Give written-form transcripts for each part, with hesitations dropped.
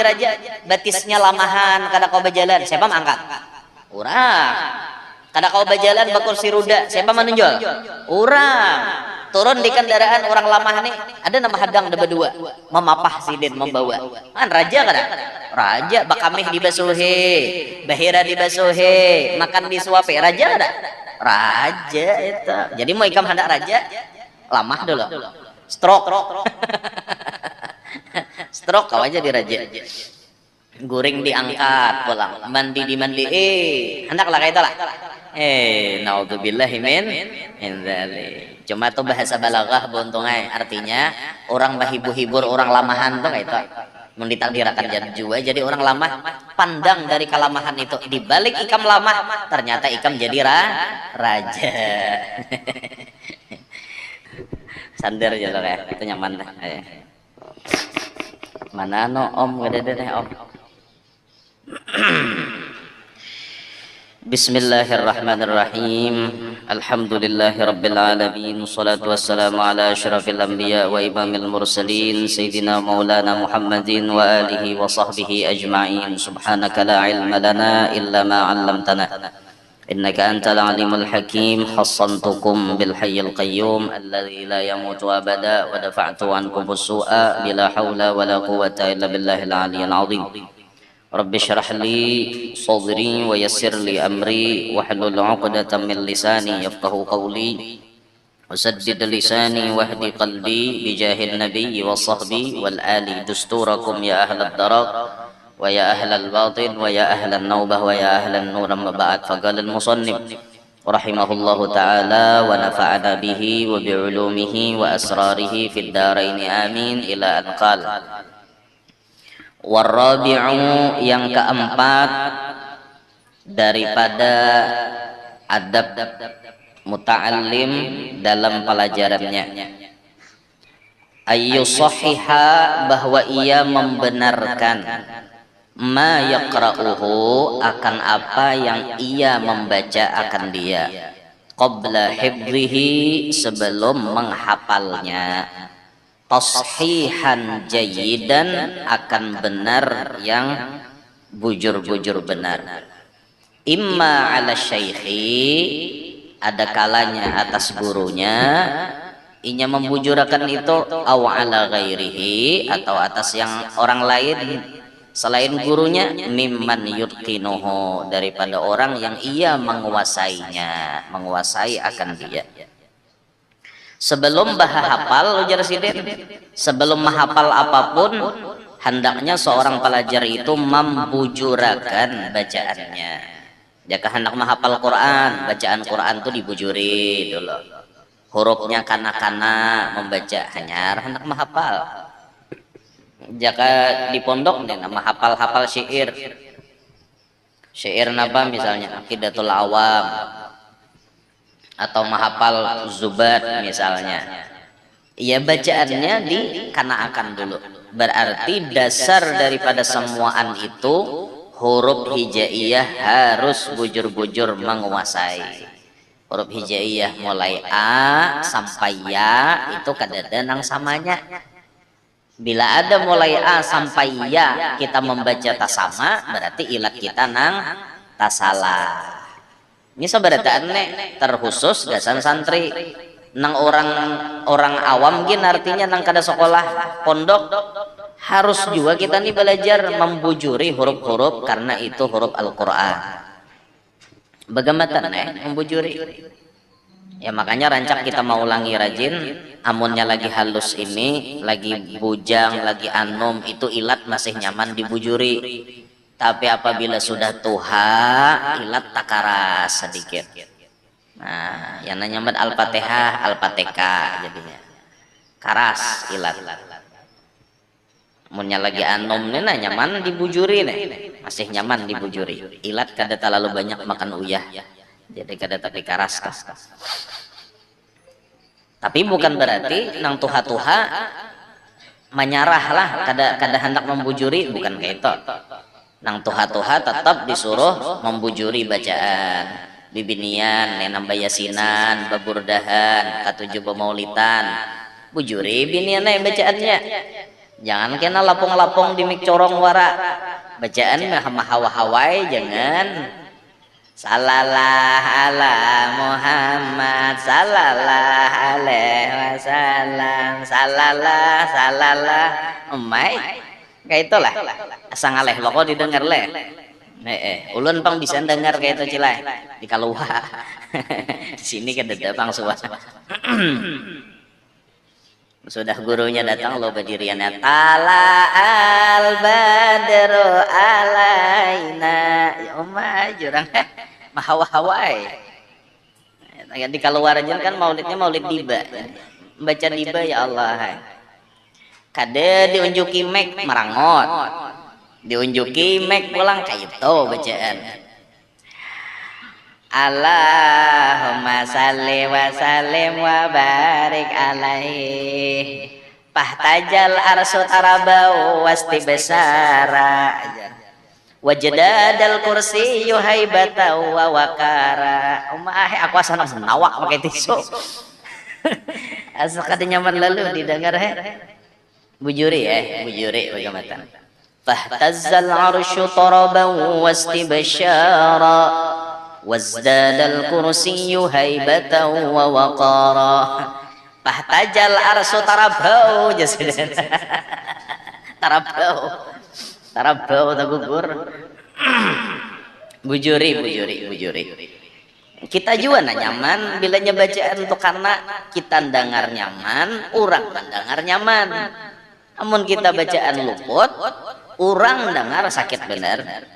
raja batisnya lamahan kada kau berjalan, siapa mangkat? Urang. Kada kau berjalan bakursi roda, siapa menunjol? Urang. Turun di kendaraan orang lamah nih, ada nama hadang ada berdua, memapah sidin membawa. Kan raja kada? Raja bakamih dibasuhi, bahira dibasuhi, makan disuapi, raja kada? Raja itu. Jadi mau ikam hendak raja, lamah dulu. Stroke. Stroke kau aja di raja. Guring diangkat pulang, mandi dimandi, hendaklah kayak itulah. Naudzubillahi min dzalik. Cuma tuh bahasa balaghah buntungai, artinya orang bahibur-hibur orang lamahan tuh kayak itu. Mun ditakdirakan jua jadi orang lamah, pandang dari kelamahan itu, dibalik ikam lamah ternyata ikam jadi raja. Sandar aja loh ya, itu nyaman dah. Mana no om gede om. Bismillahirrahmanirrahim. Alhamdulillahirabbil alamin. Wassalatu wassalamu ala asyrafil anbiya wa imamil mursalin sayyidina maulana Muhammadin wa alihi wa sahbihi ajma'in. Subhanaka la ilma lana illa ma 'allamtana. Innaka antal alimul hakim. Hassantukum bil hayyil qayyum alladzi la yamutu abada wa dafa'tu ankum as-su'a bila haula wala quwwata illa billahil aliyyil 'azim. Rabbi syrah li sadri wa yassir li amri wahlul 'uqdatam min lisani yafqahu qawli wasaddid lisani wahdi qalbi bijahil nabiyyi wa sahbi wal ali dusturakum ya ahlad darak wa ya ahlal batin wa ya ahlan naubah wa ya ahlan nur amma ba'd. Faqala al-musannif rahimahullahu ta'ala wa nafa'ana bihi wa bi'ulumihi wa asrarihi fid daraini amin ila an qala. Warabi'u, yang keempat daripada adab muta'allim dalam pelajarannya, ayyusahiha, bahwa ia membenarkan ma yaqra'uhu, akan apa yang ia membaca akan dia, qabla hifdhihi, sebelum menghafalnya, tashihan jayyidan, akan benar yang bujur-bujur benar. Imma ala syaikhi, ada kalanya atas gurunya, inya membujurakan itu, aw ala ghairihi, atau atas yang orang lain selain gurunya, mimman yutqinuhu, daripada orang yang ia menguasainya, menguasai akan dia. Sebelum hafal, ujar sidin, sebelum menghafal apapun, hendaknya seorang pelajar itu membujurakan bacaannya. Jika hendak menghafal Quran, bacaan Quran itu dibujuri dulu. Hurufnya kana-kana membaca, hanya hendak menghafal. Jika di pondok nih, menghafal-hafal syair. Syair napa misalnya, Aqidatul Awam, atau menghafal Zubat misalnya, ya bacaannya dikanaakan dulu. Berarti dasar daripada semuaan itu huruf hijaiyah harus bujur-bujur menguasai. Huruf hijaiyah mulai A sampai Ya itu kadada nang samanya. Bila ada mulai A sampai Ya kita membaca tasama, berarti ilat kita nang tasalah. Ini seberataan terkhusus gasan santri nang orang awam gin, artinya nang kada sekolah pondok, harus juga kita nih belajar membujuri huruf-huruf karena itu huruf Al-Qur'an. Bagaimana membujuri? Ya makanya rancak kita mau ulangi rajin, amunnya lagi halus ini, lagi bujang, lagi anum, itu ilat masih nyaman dibujuri. Tapi apabila sudah tuha, ilat takaras sedikit. Nah, yang nyaman Al-Fatihah, Al-Fatihah jadinya. Karas ilat. Munnya lagi anom nih, nah nyaman dibujuri nih. Masih nyaman dibujuri. Ilat kada terlalu banyak makan uyah. Jadi kada tapi karas. Tapi bukan berarti nang tuha-tuha menyarahlah, kada hendak membujuri, bukan kayak itu. Nang tuha-tuha tetap disuruh membujuri bacaan, bibinian, nambah yasinan, baburdahan, katujuh pemaulitan, bujuri binian bacaannya. Jangan kena lapong-lapong di mik corong wara. Bacaan mah hawa-hawai jangan. Salallah ala Muhammad sallallahu alaihi wasallam. Salallah umay. Kayak itulah. Asa ngaleh lo kok didengar leh. Ulun pang bisa dengar kayak itu cilai di Kaluwa. Di sini kan ada pang suah. Sudah gurunya datang lo berdiriannya tala al badru alaina ya umma jurang mah hawa-hawai di Kaluar aja kan maulidnya maulid diba baca diba ya Allah kade diunjuki mek marangot diunjuki mek pulang kayak itu bacaan Allahumma salli wa sallim wa barik alaihi pahtajal arsu tarabau wasti besara wajadadal kursi yuhaibata wa wakara aku asana senawak pakai tisu asal kada nyaman lalu didengar bujuri bujuri bagaimana pahtajal arsu tarabau wasti besara wazdadal kursiyu haibatan wa waqara pahtajal arsu tarabau tarabau tagugur bujuri kita juga nyaman bilanya bacaan itu karena kita dengar nyaman orang mendengar nyaman namun kita bacaan luput orang dengar sakit benar.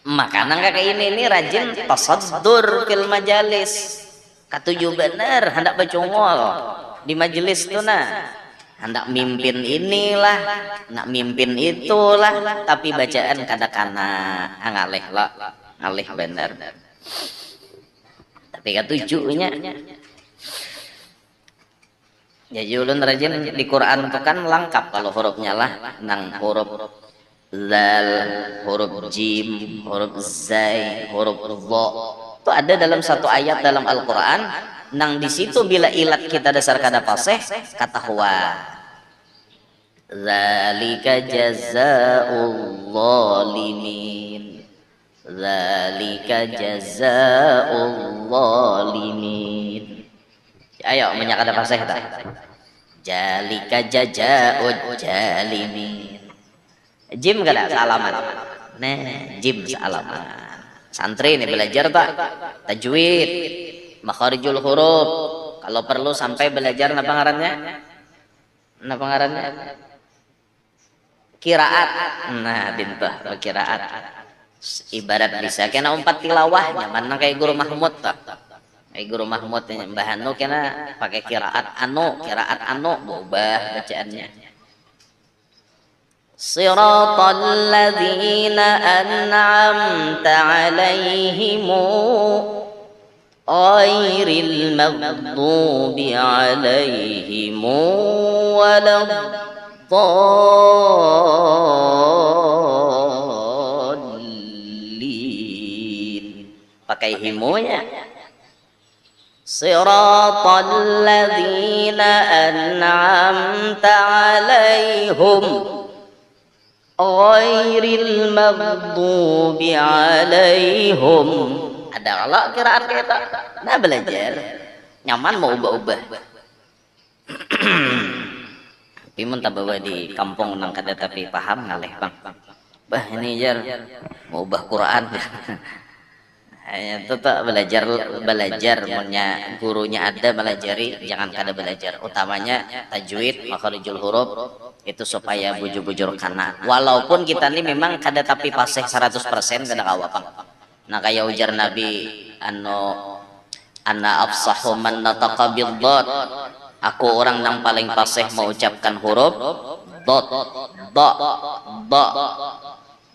Makanan kakak ini rajin tasaddur fil majalis katuju bener hendak bacungol di majelis tuh nah hendak mimpin inilah hendak mimpin itulah tapi bacaan kadakana ngaleh lah ngaleh bener tapi katujunya ya julun rajin di Quran itu kan lengkap kalau hurufnya lah nang huruf zal, huruf jim, huruf zai, huruf dha. Itu ada dalam satu ayat dalam Al-Qur'an nang di situ bila ilat kita dasar kada fasih kata huwa. Zalika jazaa'ul zalimin. Zalika jazaa'ul zalimin. Ayo menyak kada fasih ta. Zalika jazaa'ul zalimin. Jim kada salaman. Nah, jim salaman. Santri ini belajar tak tajwid, makharijul huruf. Kalau perlu sampai belajar napa ngarannya? Napa ngarannya? Qiraat. Nah, bintah qiraat. Ibarat bisa kena 4 tilawah nyaman kayak guru Mahmud tak. Kayak guru Mahmud Mbah Anu kena pakai qiraat anu ubah bacaannya. Siratal ladzina an'amta 'alaihim ghairil maghdubi 'alaihim waladdallin. Pakai himunya. Siratal ladzina an'amta 'alaihim ghairil maghdubi alaihim. Ada kalau kiraat kita nah belajar nyaman mau ubah-ubah tapi mun bawa di kampung nang kada tapi paham ngaleh bang bah ini jar mau ubah Quran hanya tetap belajar punya gurunya ada belajari jangan kada belajar utamanya tajwid makharijul huruf itu supaya bujur-bujur kana walaupun kita ini memang kada tapi fasih 100% kada kawapang nah kayak ujar Nabi ana afsahu man nataqa bid-dad aku orang yang paling fasih mengucapkan huruf dot da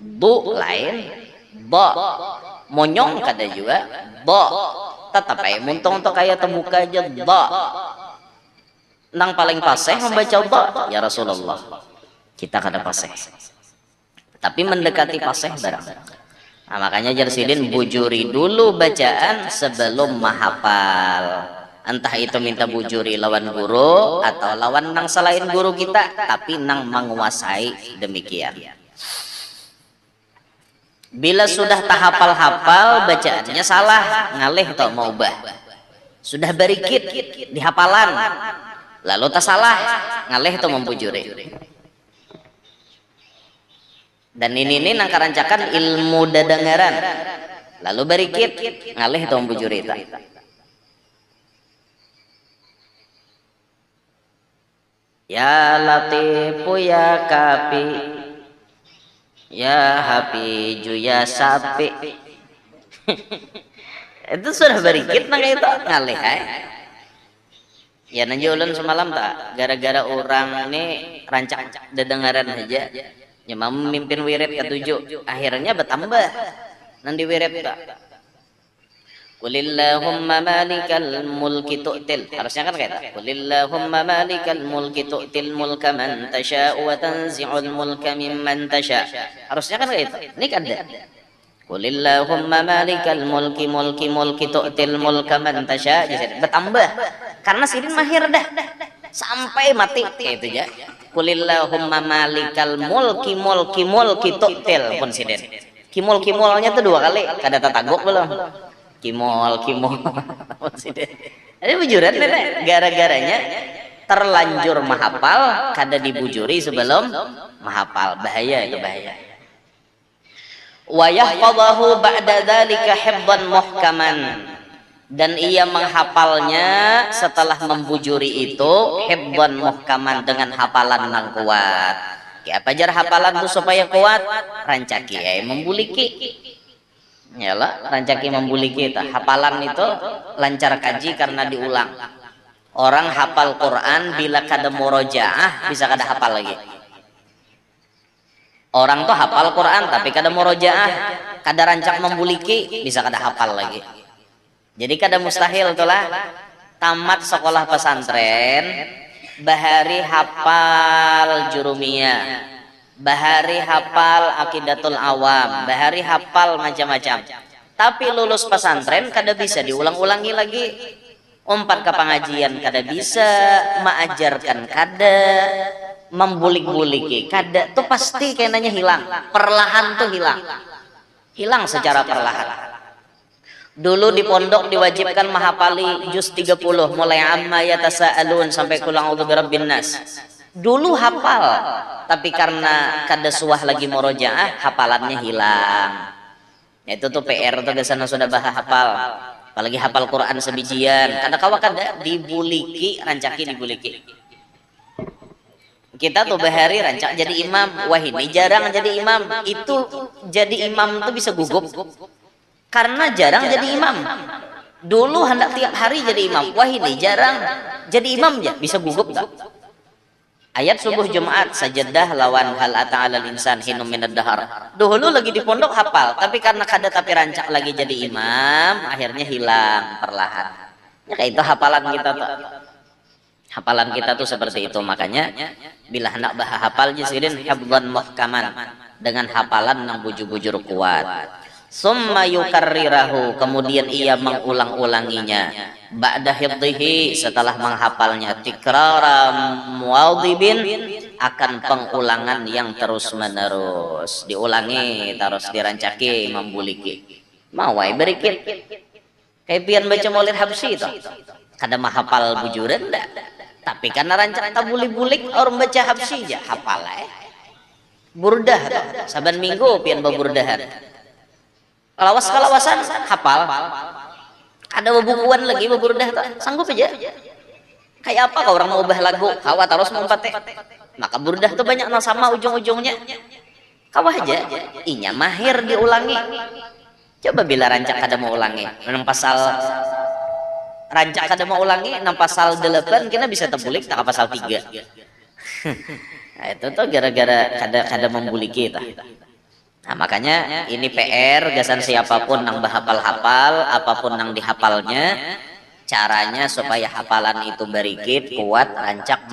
du lain ba monyong kada juga ba tetap ay muntong to kayak terbuka aja ba nang paling fasih membaca ba ya Rasulullah kita kada fasih tapi mendekati fasih barang nah, makanya Jarsidin bujuri dulu bacaan sebelum menghafal Entah itu minta bujuri lawan guru atau lawan nang selain guru kita, tapi nang menguasai demikian. Bila sudah tahapal-hapal bacaannya salah, ngalih atau mau ubah. Sudah barikit di hafalan, lalu tak salah, ngalih atau membujuri. Dan ini nang karancakan ilmu dadengaran, lalu barikit, ngalih atau membujuri. Ya Latifu ya Kafi, ya Hafiju ya Sapi. Itu sudah barikit nang itu ngalih. Ya nanti ulun semalam tak gara-gara orang ini rancak dedengaran aja. Ya mau memimpin wirid ke-7, akhirnya bertambah nanti wirid tak. Qulillahumma malikal mulki tu'til, harusnya kan kayak Qulillahumma malikal mulki tu'til mulka man tasha'u wa tanzi'ul mulka mimman tasha', harusnya kan kayak ini kan ada Qulillahumma malikal mulki tu'til mulka man tasha', bertambah karena sidin mahir dah sampai mati kayak itu ya. Qulillahumma malikal mulki tu'til pun sidin kimul-kimulnya tuh 2 kali, kada tatagok belum kimol ini bujuran nenek, gara-garanya terlanjur mahapal kada dibujuri sebelum mahapal, bahaya itu bahaya. Wa yahfadhahu ba'da dzalika hifdhan muhkaman, dan ia menghafalnya setelah membujuri itu hifdhan muhkaman dengan hafalan yang kuat. Apa jar hafalan itu supaya kuat? Rancaki membuliki. Yalah, rancaki membuli kita. Hafalan itu lancar kaji karena diulang. Orang hafal Quran bila kada murojaah bisa kada hafal lagi. Orang tuh hafal Quran tapi kada murojaah, kada rancak membuliki, bisa kada hafal lagi. Jadi kada mustahil itulah tamat sekolah pesantren, bahari hafal jurumiyah, bahari hafal akidatul awam, bahari hafal macam-macam. Tapi lulus pesantren kada bisa diulang-ulangi lagi. Umpat ke pengajian kada bisa, mengajarkan kada, membulik-buliki kada, tuh pasti kayaknya hilang. Perlahan tuh hilang. Hilang secara perlahan. Dulu di pondok diwajibkan menghafali juz 30 mulai amma yatasaalun sampai qul a'udzu birabbin nas. Dulu hafal, tapi karena kada suah lagi murojaah, hafalannya hilang. Itu tuh PR tuh kesana sudah bahas hafal, apalagi hafal Quran sebijian. Kada kawa kada dibuliki, rancaki dibuliki. Kita tuh bahari rancak jadi imam, wah ini jarang jadi imam. Itu jadi imam tuh bisa gugup, karena jarang jadi imam. Dulu hendak tiap hari jadi imam, wah ini jarang jadi imam ya bisa gugup tak? Ayat subuh Jumat sajadah lawan hal ata'alal insan hinum minad dahar. Dulu lagi di pondok hafal, tapi karena kada tapi rancak lagi jadi imam, akhirnya hilang perlahan. Ya kayak itu hafalan kita tuh. Hafalan kita tuh seperti itu. Makanya bila hendak bah hafal jisirin hafdhan muhkaman, dengan hafalan yang bujur-bujur kuat. Summa yukarrirahu, kemudian ia mengulang-ulanginya. Ba'da hifdhihi, setelah menghafalnya, tikrara muwadhibin, akan pengulangan yang terus menerus, diulangi terus, dirancaki, membuliki. Mawai berikit kayak pian baca maulid habsyi itu kada mahafal bujuran dah, tapi karena rancak tabuli-bulik orang baca habsyi aja hafal burdah tuh. Saban minggu pian baburdahan, kalawasan hafal. Ada bukuan lagi beburdah tak sanggup aja. Kayak apa kau orang mau ubah lagu kawa terus mempate, maka burdah tuh banyak sama ujung-ujungnya kawa aja inya mahir diulangi. Coba bila rancak kada mau ulangi nang pasal rancak kada mau ulangi nang pasal 8 kita bisa terbulik tak pasal 3. Nah, itu tuh gara-gara kada membulik kita. Nah makanya ini PR gasan siapapun yang berhafal-hafal, apapun yang dihafalnya, caranya supaya hafalan itu berikit, kuat, rancak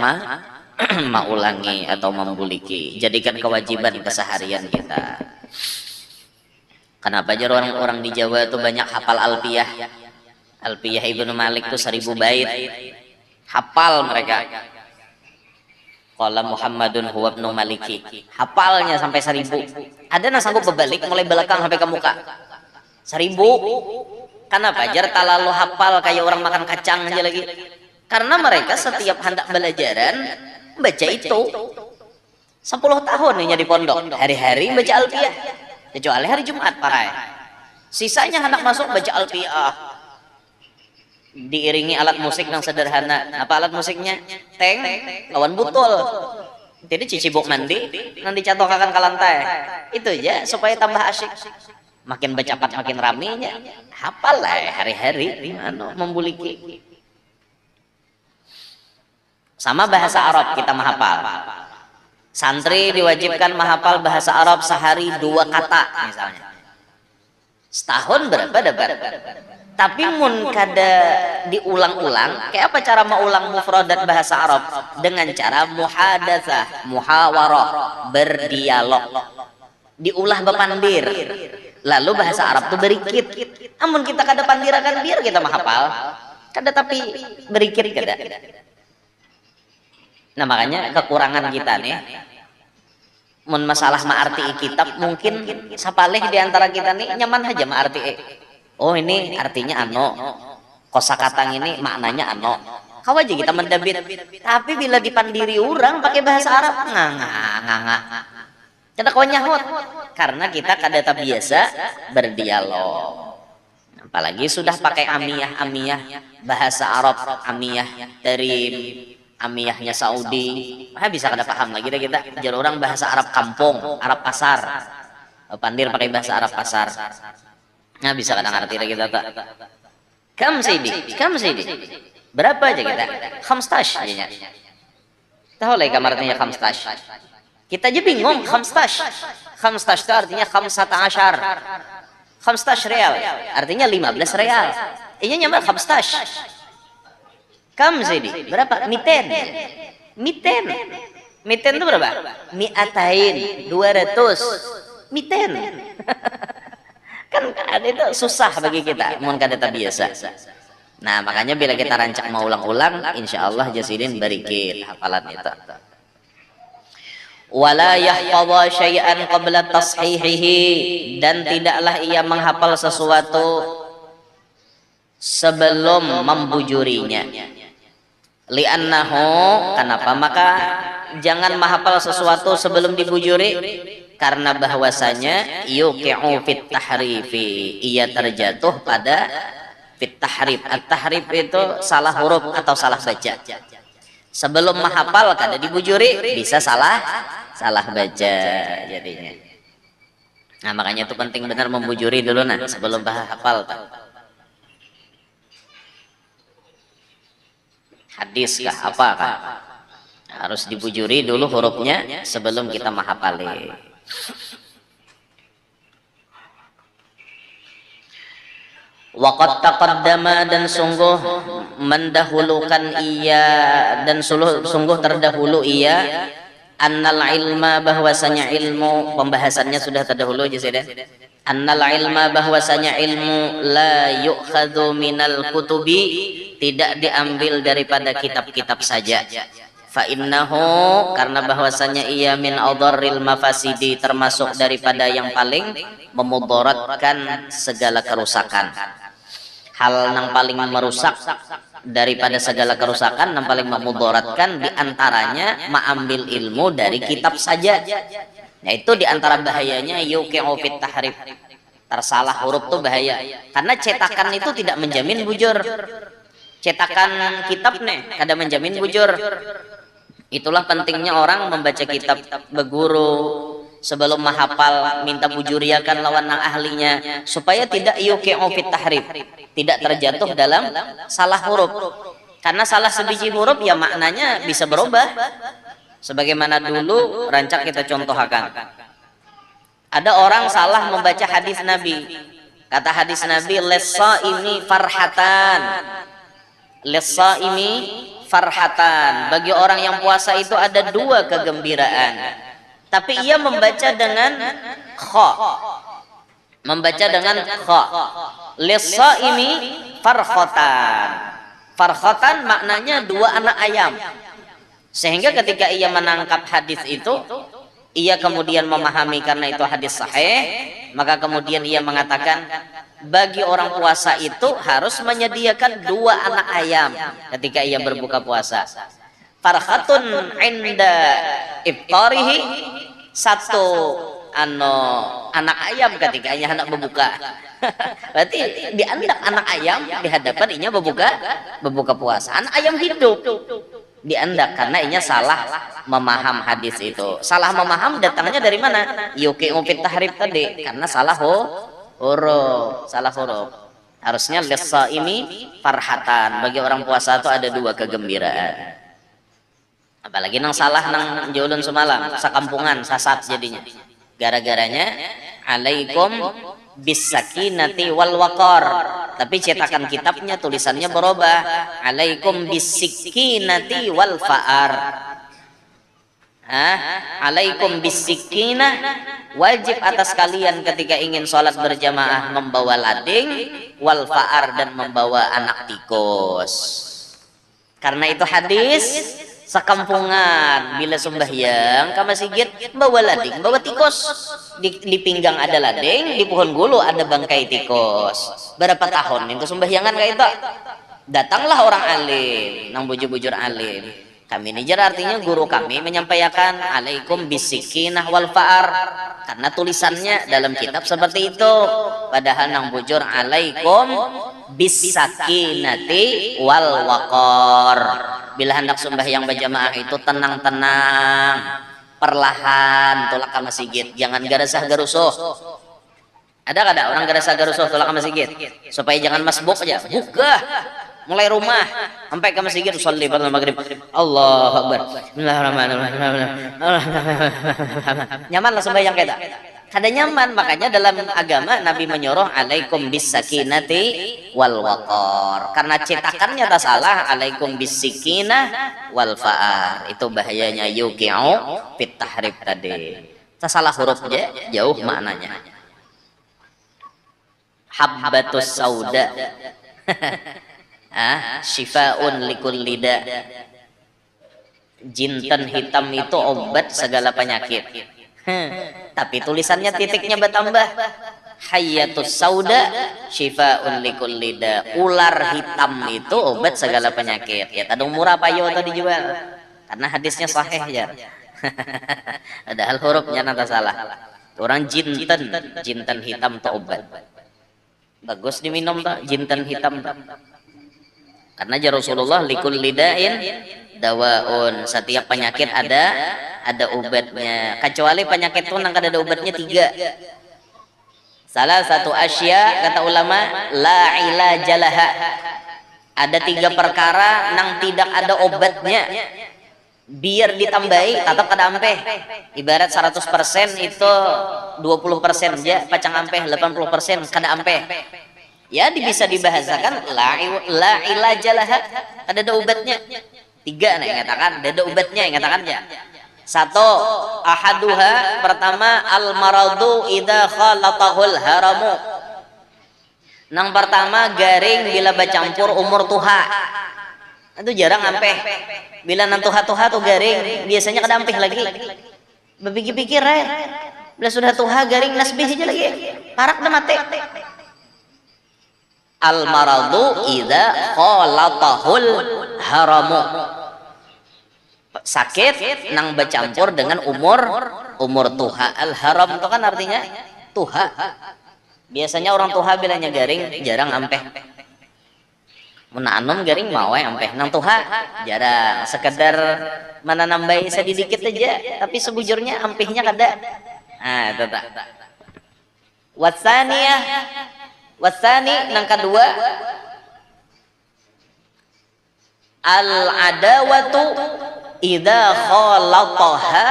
ulangi atau membuliki. Jadikan kewajiban keseharian kita. Kenapa aja orang-orang di Jawa itu banyak hafal alfiyah? Alfiyah Ibnu Malik itu 1000 bait. Hafal mereka. Qala Muhammadun huwa ibnu Maliki. Hafalnya sampai 1000. Ada yang sanggup berbalik mulai belakang sampai ke muka. 1000. Kenapa? Jar talalu hafal kayak orang makan kacang aja lagi. Karena mereka setiap hendak belajaran baca itu. 10 tahun nih di pondok, hari-hari baca Alfiyah. Kecuali hari Jumat parai. Sisanya hendak masuk baca Alfiyah. Diiringi alat musik yang sederhana. Apa alat musiknya? Teng lawan butul. Jadi cicibuk mandi nanti catokakan ke lantai. Itu aja supaya tambah asyik. Makin bercepat makin ramenya. Hafal lah hari-hari membuliki. Sama bahasa Arab kita menghafal. Santri diwajibkan menghafal bahasa Arab sehari 2 kata misalnya. Setahun berapa dapat? Tapi mun kada diulang-ulang, kayak apa cara mengulang mufradat bahasa Arab? Dengan cara muhadatsah, muhawarah, berdialog. Diulah bepandir. Lalu bahasa Arab tuh berikit. Namun kita kada pandirakan biar kita menghafal. Kada tapi berikit kada. Nah makanya kekurangan kita nih. Mun masalah ma'arti kitab mungkin sapalih di antara kita nih nyaman aja ma'arti. Oh ini artinya ano, kosakata ini maknanya ano. Kau aja kita mendabit. Tapi bila dipandiri orang pakai bahasa Arab, nganga. Tidak kau nyahut. Karena kita kada biasa berdialog. Apalagi sudah pakai amiyah bahasa Arab, amiyah dari amiyahnya Saudi. Bisa kada paham lagi deh kita. Jadi orang bahasa Arab kampung, Arab pasar. Pandir pakai bahasa Arab pasar. Nah bisa kadang ngerti kita tak. Kam sidi. Berapa aja kita? Khamstash aja. Tahu lah kamarnya khamstash. Kita aja bingung khamstash. Khamstash itu artinya khamsata asyar. Khamstash real. Artinya 15 real. Iya nyamar khamstash. Kam sidi. Berapa? Miten. Miten itu berapa? Mi'atain. 200. Miten. Kan itu susah bagi kita mun kada biasa. Nah makanya bila kita rancak mau ulang-ulang insya Allah jasidin barikit hafalan itu. Wala yahfadha syai'an qabla tashihihi, dan tidaklah ia menghafal sesuatu sebelum membujurinya. Li'annahu, kenapa? Maka jangan menghafal sesuatu sebelum dibujuri. Karena bahwasanya yuqi'u fit tahrifi, ia terjatuh pada fit tahrif. At-tahrif itu salah huruf atau salah baca. Sebelum menghafal kada dibujuri bisa salah baca jadinya. Nah makanya itu penting benar membujuri dulu nah sebelum hafal. Hadis kah apa kah? Harus dibujuri dulu hurufnya sebelum kita menghafali. Waqad taqaddama, dan sungguh mendahulukan ia, dan sungguh terdahulu ia, annal ilma, bahwasanya ilmu, pembahasannya sudah terdahulu aja sudah. Annal ilma, bahwasanya ilmu, la yu'khadhu minal kutubi, tidak diambil daripada kitab-kitab saja. Fa innahu, karena bahwasanya ia min adharril mafasidi, termasuk daripada yang paling memudaratkan segala kerusakan. Hal yang paling merusak daripada segala kerusakan, yang paling memudaratkan diantaranya mengambil ilmu dari kitab saja. Yaitu diantara bahayanya yuqi'u fit tahrif, tersalah huruf tuh bahaya. Karena cetakan itu tidak menjamin bujur. Cetakan kitab nih kada menjamin bujur. Itulah pentingnya orang membaca kitab berguru sebelum menghafal, minta bujuriakan lawan nang ahlinya supaya tidak yuqi'u fit tahrif, tidak terjatuh dalam salah huruf. Karena salah sebiji huruf ya maknanya bisa berubah. Sebagaimana dulu rancak kita contohkan. Ada orang salah membaca hadis Nabi. Kata hadis Nabi, lis-shaimi farhatan. Lis-shaimi farhatan, bagi orang yang puasa itu ada 2 kegembiraan. Tapi ia membaca dengan kha. Lis-shaimi farkhatan. Farkhatan maknanya dua anak ayam. Sehingga ketika ia menangkap hadis itu, ia kemudian memahami karena itu hadis sahih, maka kemudian ia mengatakan bagi orang puasa itu harus menyediakan dua anak ayam ketika ia berbuka puasa. Farhatun inda iftarihi, satu anak ayam ketika ia hendak berbuka. Berarti diandak anak ayam di hadapan inya berbuka puasa. Anak ayam hidup diandak karena inya salah memaham hadis itu. Salah memaham datangnya dari mana? Yuki ngupit tahrib tadi, karena salah huruf. Harusnya lesa ini farhatan, bagi orang puasa itu ada dua kegembiraan. Apalagi nang salah nang jolon semalam, sakampungan sasat jadinya. Gara-garanya alaikum bisakinati wal waqar. Tapi cetakan kitabnya tulisannya berubah, alaikum bisikinati wal fa'ar. Alaikum bisikinah, wajib atas kalian ketika ingin sholat berjamaah membawa lading, wal fa'ar, dan membawa anak tikus. Karena itu hadis sekampungan bila sembahyang ke masjid bawa lading, bawa tikus. Di pinggang ada lading, di pohon gulu ada bangkai tikus. Berapa tahun itu sembahyangan kayak itu? Datanglah orang alim, nang bujur-bujur alim. Kami ini artinya guru kami menyampaikan alaikum bisikinah wal fa'ar, karena tulisannya dalam kitab seperti itu. Padahal nang bujur alaikum bisakinati wal waqar. Bila hendak sembahyang berjamaah itu tenang-tenang, perlahan tolak ke masjid, jangan garasah garusuh. Ada kada orang garasah garusuh tolak ke masjid supaya jangan masbuk aja. Buka mulai rumah sampai ke masjid sholli pada maghrib. Allahu akbar. Bismillahirrahmanirrahim. Nyaman lah sembahyang kita. Kada nyaman, makanya dalam agama Nabi menyuruh alaikum bisakinati wal waqar. Karena cetakannya tak salah, alaikum bisikinah wal fa'ar. Itu bahayanya yuqi'u fit tahrib tadi. Tak salah huruf aja, jauh maknanya. Habbatus sauda. Syifa'un likulli da. Jintan hitam itu obat segala penyakit. Tapi tulisannya titiknya bertambah. Hayyatus sauda syifa'un likulli da. Ular hitam itu obat segala penyakit. Ya tadung murah payo atau dijual. Karena hadisnya sahih ya. Padahal hurufnya nanti salah. Orang jintan hitam itu obat. Bagus diminum tak jintan hitam tak. Karena ya Rasulullah likulli da'in dawaun, setiap penyakit ada obatnya, kecuali penyakit itu nang ada obatnya 3. Salah satu asya kata ulama la ilajalah, ada 3 perkara nang tidak ada obatnya, biar ditambahi tetap kada ampeh. Ibarat 100% itu 20% aja pacang ampeh, 80% kada ampeh. Ya bisa dibahasakan la ilajalah, ada obatnya. 3 nih katakan ada obatnya, katakan ya. 1 ahaduha, pertama al maradu idza khalatahul haramu. Nang pertama garing bila bercampur umur tuha. Itu jarang ampeh. Bila nang tuha-tuha tuh garing, biasanya kada ampeh lagi. Berpikir-pikir bila sudah tuha garing nasbih aja lagi. Parak dah mati. Al maradu idza khalatahul haramu. Sakit nang bercampur dengan umur tuha. Al haram itu kan artinya tuha. Biasanya orang tuha bilanya garing jarang ampeh. Mun anom garing mau ampeh, nang tuha jarang, sekedar mana nambahi sedikit aja, tapi sebujurnya ampehnya kada. Itu tak. Wasani nang kedua al adawatu idza khalataha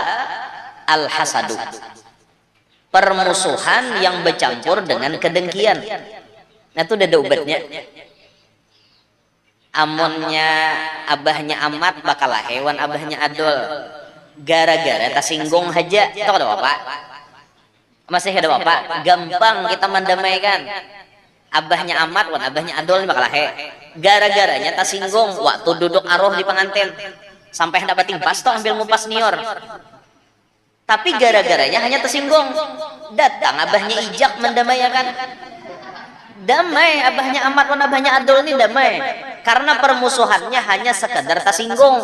al hasadu. Permusuhan yang bercampur dengan kedengkian. Nah itu udah ada obatnya. Amonnya abahnya amat bakalah hewan abahnya adol. Gara-gara tersinggung aja, itu ada apa? Masih ada apa? Gampang kita mendamaikan. abahnya Amat wan abahnya Adol nih bakal he. Gara-garanya tasinggung waktu duduk aroh di pengantin sampai hendak bating pas toh ambil mupas nior. Tapi gara-garanya hanya tersinggung. Datang abahnya Ijak mendamaikan. Damai abahnya Amat wan abahnya Adol ini damai. Karena permusuhannya hanya sekadar tersinggung.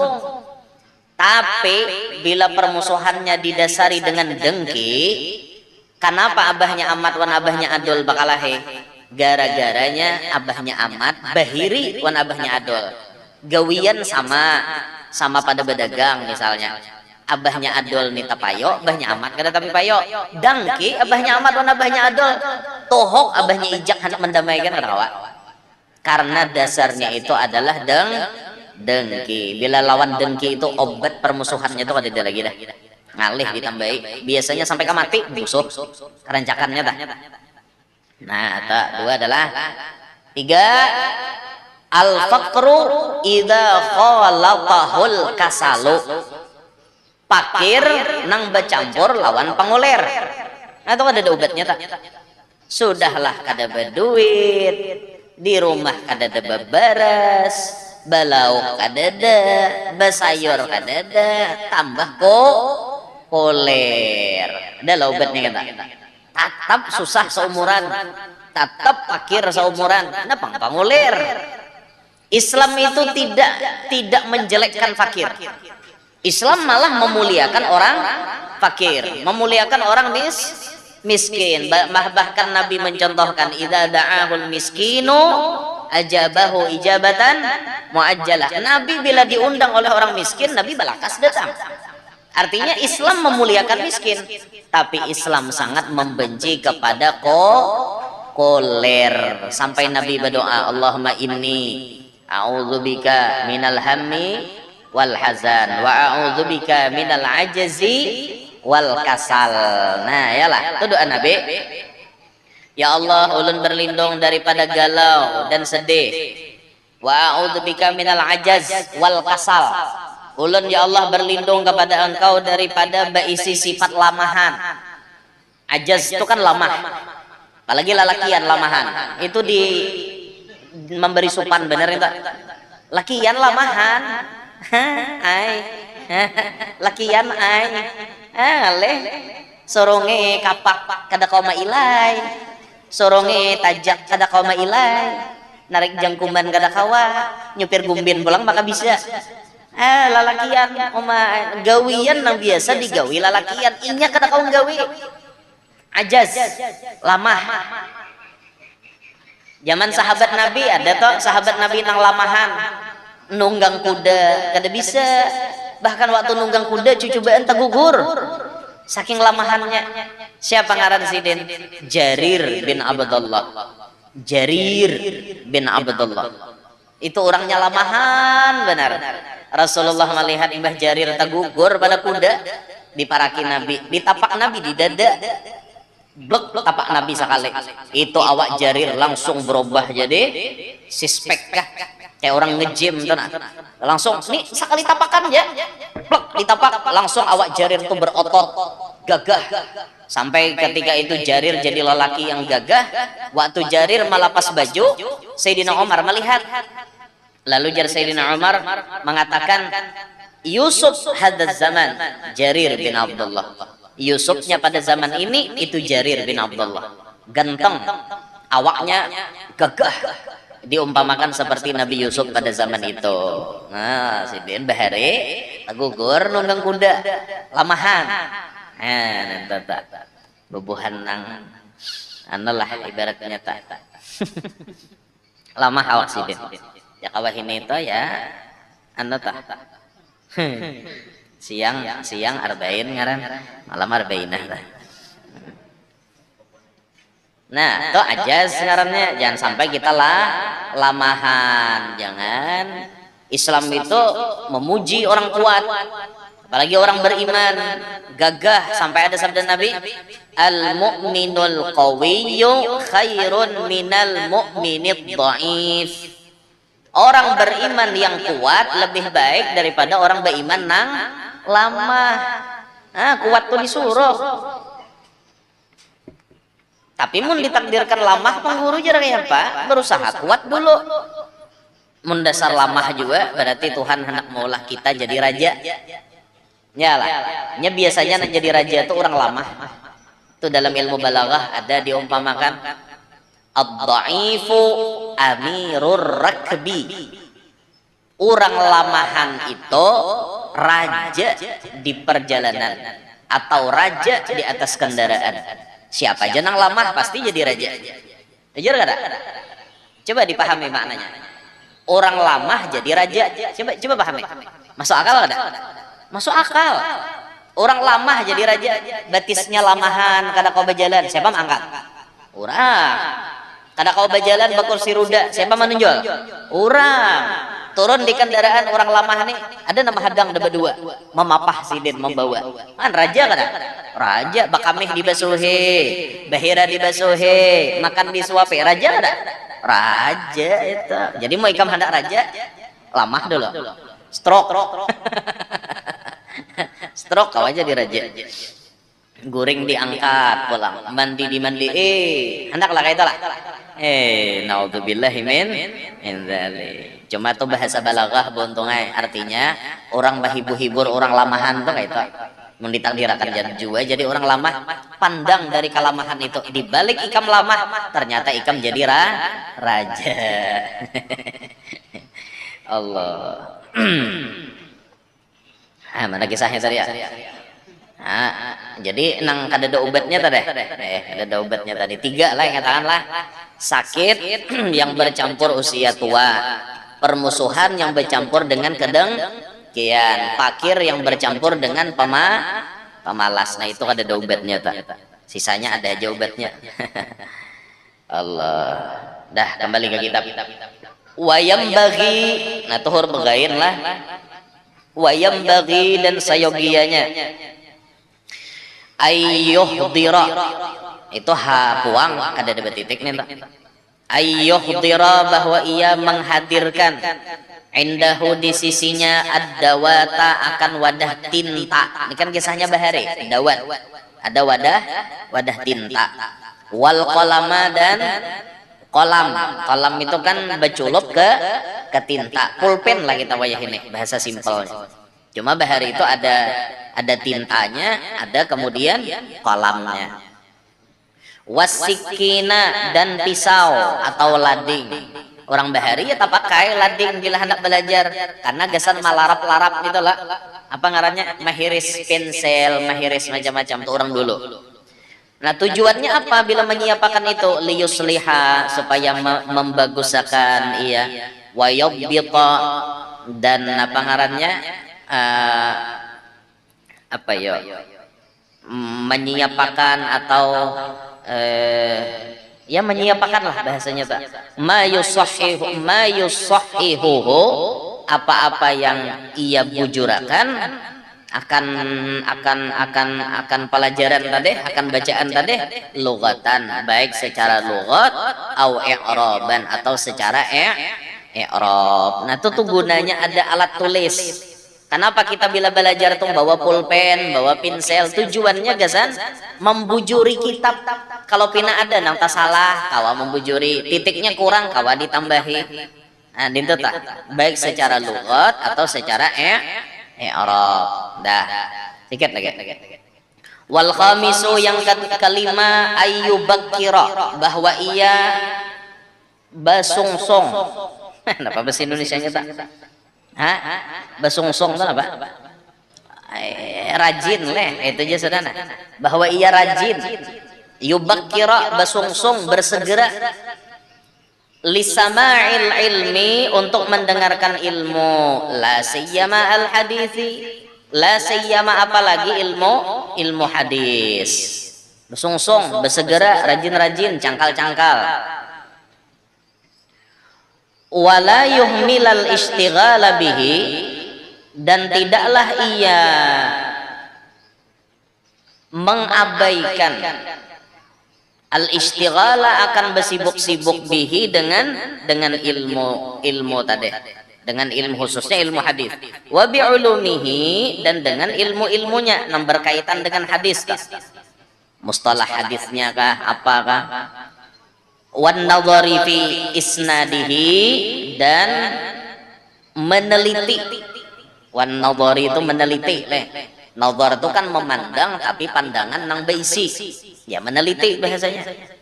Tapi bila permusuhannya didasari dengan dengki, kenapa abahnya Amat wan abahnya Adol bakalahe? Gara-garanya abahnya Amat bahiri wan abahnya Adol. Gawian sama pada berdagang misalnya. Abahnya Adol nita payo, abahnya Amat kada tapi payo. Dangki abahnya Amat wan abahnya Adol. Tohok abahnya Ijak hendak mendamaikan kada kawa. Karena dasarnya itu adalah dengki. Bila lawan dengki itu obat permusuhannya itu kada ada lagi dah. Ngalih ditambahi. Biasanya sampai ke mati musuh. Kerancakannya dah. Nah, dua adalah tiga. Al-faqru idza khalatahul kasalu. Pakir nang bercampur lawan panguler. Nah, itu ada obatnya tak? Sudahlah kada berduit, di rumah kada ada beberes, balau kada ada, basayur kada ada, tambah koler. Ada obatnya kan? Tetap susah seumuran, tetap fakir seumuran, kenapa pangulir? Islam itu tidak menjelekkan fakir. Islam malah memuliakan orang fakir, memuliakan orang miskin. Bahkan Nabi mencontohkan idza da'ahul miskinu ajabahu ijabatan muajjalah. Nabi bila diundang oleh orang miskin, Nabi balakas datang. Artinya Islam memuliakan miskin, tapi Islam sangat membenci kepada koler. Sampai Nabi berdoa, Allahumma inni a'udzubika minal hammi wal hazan wa a'udzubika minal ajzi wal kasal. Nah, yalah, itu doa Nabi. Ya Allah, ulun berlindung daripada galau dan sedih. Wa a'udzubika minal ajaz wal kasal. Ulun ya Allah berlindung kepada engkau daripada baisi sifat lamahan. Ajaz itu kan lamah. Apalagi lalakian lamahan. Itu memberi supan bener itu. Lakian lamahan. Lakian aleh soronge kapak kada koma ilai. Soronge tajak kada koma ilai. Narik jangkuman kada kawa, nyupir gumbin pulang maka bisa. Lalakian gawian nang biasa digawi lalakian inya kada kau gawi ajaz lamah. Zaman sahabat Nabi ada toh sahabat Nabi nang lamahan nunggang kuda kada bisa, bahkan waktu nunggang kuda cucubaan tegugur saking lamahannya. Siapa ngaran sidin? Jarir bin Abdullah. Jarir bin Abdullah itu orangnya lamahan benar. Rasulullah melihat Mbah Jarir tegugur pada kuda, diparaki Nabi, ditapak Nabi di dada, blek tapak Nabi sekali. Itu awak Jarir langsung berubah jadi sispek kah? Kayak orang nge-gym tuh nah. Langsung nih sekali tapakan ya, blek ditapak langsung awak Jarir tuh berotot, gagah. Sampai ketika itu Jarir jadi lelaki yang gagah. Waktu Jarir melepas baju, Sayyidina Umar melihat. Lalu Sayyidina Umar mengatakan, Yusuf hadaz zaman Jarir bin Abdullah. Yusufnya pada zaman ini itu Jarir bin Abdullah. Ganteng, awaknya gagah. Diumpamakan seperti Nabi Yusuf pada zaman itu. Nah, sidin bahare gugur nunggang kuda lamahan. Bubuhan nang analah ibaratnya tak. Lamah awak sidin. Ya kawah ini itu ya siang arba'in ngaran malam arba'inah. Nah itu ajaz ngarannya. Jangan sampai kita lamahan. Jangan. Islam itu memuji orang kuat, apalagi orang beriman gagah. Sampai ada sabda Nabi, al mu'minul qawiyyu khairun minal mu'minid dha'if. Orang beriman yang kuat lebih baik daripada orang beriman nang lamah. Kuat tuh disuruh. Tapi mun ditakdirkan lamah penghuru jarak apa? Berusaha kuat dulu. Mun dasar lamah juga berarti Tuhan hendak maulah kita jadi raja. Yalah. Nya biasanya jadi raja itu orang lamah. Itu dalam ilmu balaghah ada diumpamakan ad-dha'ifu amirur rakbi. Orang lamahan itu raja di perjalanan atau raja di atas kendaraan. Siapa aja nang lamah pasti jadi raja. Jujur gak ada? Coba dipahami maknanya. Orang lamah jadi raja. Coba pahami. Masuk akal ada? Masuk akal. Orang lamah jadi raja. Batisnya lamahan kada kau berjalan. Siapa mangkat? Orang. Kada kau berjalan berkursi roda. Siapa menunjol? Orang. Turun di kendaraan orang lamah nih ada nama hadang ada berdua memapah sidin membawa kan raja kan raja bakamih dibasuhi bahira dibasuhi makan disuapi raja ada raja itu jadi mau ikam hendak raja lamah dulu stroke stroke kau aja di raja guring diangkat pulang mandi hendaklah kayak itulah naudzubillahi min dzalik. Cuma tuh bahasa balaghah buntungai artinya orang bahibur-hibur orang lamahan tuh kayak itu mun ditakdirakan jadi orang lamah pandang dari kelamahan itu di balik ikam lamah ternyata ikam jadi raja. Allah. Mana kisahnya tadi ya? Jadi nang kadada obatnya tadi. Kadada obatnya tadi 3 lah yang katakanlah sakit yang bercampur usia tua, permusuhan yang bercampur dengan kedengkian, fakir yang bercampur dengan pemalas. Nah itu ada obatnya tak. Sisanya ada aja obatnya. Allah. Dah kembali ke kitab. Wayam bagi, nah tuhur begain lah. Wayam bagi dan sayogianya. Ayyuhdira itu puang kada ada titik nih tak. Ayyuhdira bahwa ia menghadirkan indahu di sisinya ad-dawata akan wadah tinta. Ini kan kisahnya Bahari dawat ada wadah tinta wal qalama dan kolam itu kan beculup ke tinta pulpen lah kita wayah ini bahasa simpelnya. Cuma Bahari itu ada tintanya, ada kemudian kolamnya. Wasikina dan pisau atau lading. Orang Bahari ya tak pakai lading bila hendak belajar karena gasan malarap-larap gitu lah. Apa ngarannya? Mahiris pensel, mahiris macam-macam tuh orang dulu. Nah tujuannya apa bila menyiapkan itu? Liyusliha supaya membagusakan iya. Wayobbita dan apa ngarannya? Apa ya menyiapakan atau ya menyiapakan lah bahasanya tak ma yusahihu apa-apa yang ia bujurakan akan pelajaran tadi akan bacaan tadi lugatan baik secara lugat au i'raban atau secara i'rab. Nah itu tuh gunanya ada alat tulis. Kenapa kita bila belajar tuh bawa pulpen, bawa pinsel? Tujuannya gasan membujuri kitab. Kalau pina ada nang tak salah, kawa membujuri titiknya kurang, kawa ditambahi. Nah, itu tak baik secara lugat atau secara i'rab. Dah, sedikit lagi. Wal khamisu yang kelima ayyubakkira bahwa ia basungsong. Kenapa bahasa Indonesianya tak? Basungsong itu apa? Rajin itu aja saudara. Bahwa ia rajin. Yubakkira basungsong bersegera lisama'il ilmi untuk mendengarkan ilmu la sayyama al hadithi la sayyama apalagi ilmu hadis. Basungsong bersegera rajin-rajin cangkal-cangkal. Wala yuhmilal istighala bihi dan tidaklah ia mengabaikan al istighala akan bersibuk-sibuk bihi dengan ilmu tadi dengan ilmu khususnya ilmu hadis wa bi ulumihi dan dengan ilmu-ilmunya yang berkaitan dengan hadis mustalah hadisnya kah, apakah. Wan nadhari fi isnadihi, dan meneliti. Wan nadhari itu meneliti, nadhar itu kan memandang, tapi pandangan nang beisi, ya meneliti bahasanya.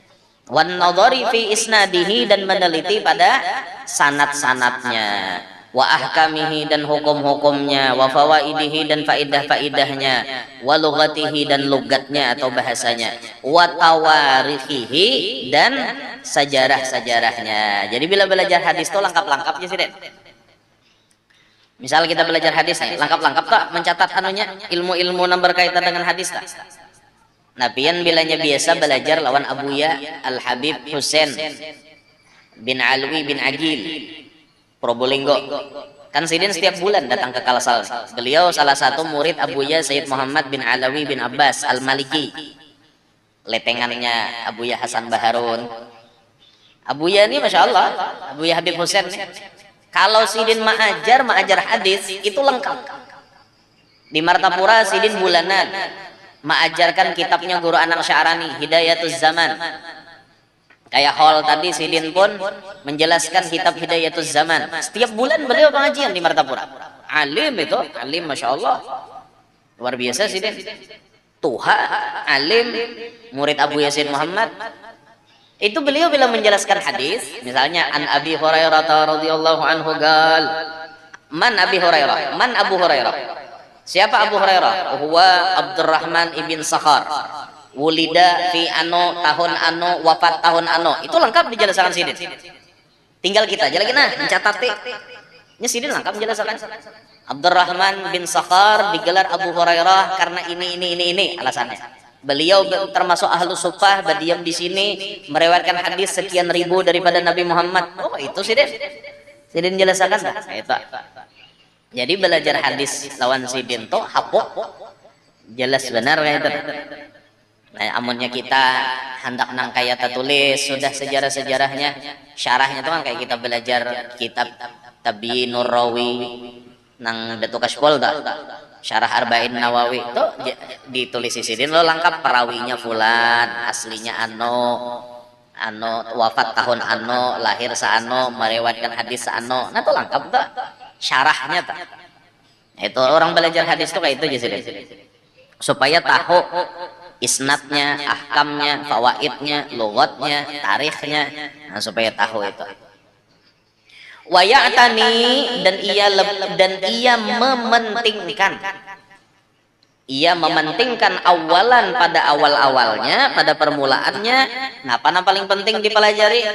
Wan nadhari fi isnadihi, dan meneliti pada sanad-sanadnya, wa ahkamihi, dan hukum-hukumnya, wa fawaidihi, dan faidah-faidahnya, wa lughatihi, dan lugatnya atau bahasanya, wa tawarikhihi, dan sejarah-sejarahnya. Jadi bila belajar hadis itu lengkap-lengkapnya sih, Den. Misal kita belajar hadis nih, lengkap-lengkap tak mencatat anunya, ilmu-ilmu yang berkaitan dengan hadis tak. Nabian bilanya biasa belajar lawan Abuya Al-Habib Husain bin Alwi bin Agil Probolinggo. Kan Sidin setiap bulan datang ke Kalsel. Beliau salah satu murid Abuya Sayyid Muhammad bin Alawi bin Abbas Al-Maliki. Letengannya Abuya Hasan Baharun. Abuya ini Masya Allah, Abuya Habib Husain nih. Kalau Sidin mengajar hadis itu lengkap. Di Martapura Sidin bulanan mengajarkan kitabnya Guru Anang Sya'rani, Hidayatuz Zaman. Kayak hall tadi Sidin pun menjelaskan kitab Hidayatuz Zaman. Setiap bulan beliau pengajian di Martapura. Alim itu, alim Masya Allah. Luar biasa Sidin. Tuha, alim, murid Abu Yasin Muhammad. Itu beliau bila menjelaskan hadis, misalnya an Abi Hurairah radhiyallahu anhu gal. Man Abi Hurairah? Man Abu Hurairah? Siapa Abu Hurairah? Huwa Abdurrahman ibn Sakhar. Wulida fi ano tahun ano, wafat tahun ano. Itu lengkap dijelaskan Sidin. Tinggal kita aja lagi mencatat. Nya Sidin lengkap menjelaskan. Abdurrahman bin Sakhar digelar Abu Hurairah karena ini alasannya. Beliau termasuk ahlu sufah, berdiam di sini, meriwayatkan hadis sekian ribu daripada Nabi Muhammad. Oh, itu Sidin. Sidin jelaskan dah. Itu. Jadi belajar hadis lawan Sidin tuh hapok jelas benar kayak itu. Nah, amunnya kita hendak nang kayak tulis sudah sejarah-sejarahnya, syarahnya tuh kan kayak kita belajar kitab Tabiinur Rawi nang Datu Kashpol dah. Syarah Arba'in Nawawi itu ditulis di sini lo lengkap perawinya fulan, aslinya ano, wafat tahun ano, lahir saano, meriwayatkan hadis saano. Nah itu lengkap tuh syarahnya tuh. Itu orang belajar hadis tuh kayak itu aja sih. Supaya tahu isnadnya, ahkamnya, fawaidnya, lughatnya, tarikhnya, nah, supaya tahu itu. Wa ya'tani, dan ia mementingkan awalan pada awal-awalnya, pada permulaannya. Nah, apa yang paling penting dipelajari?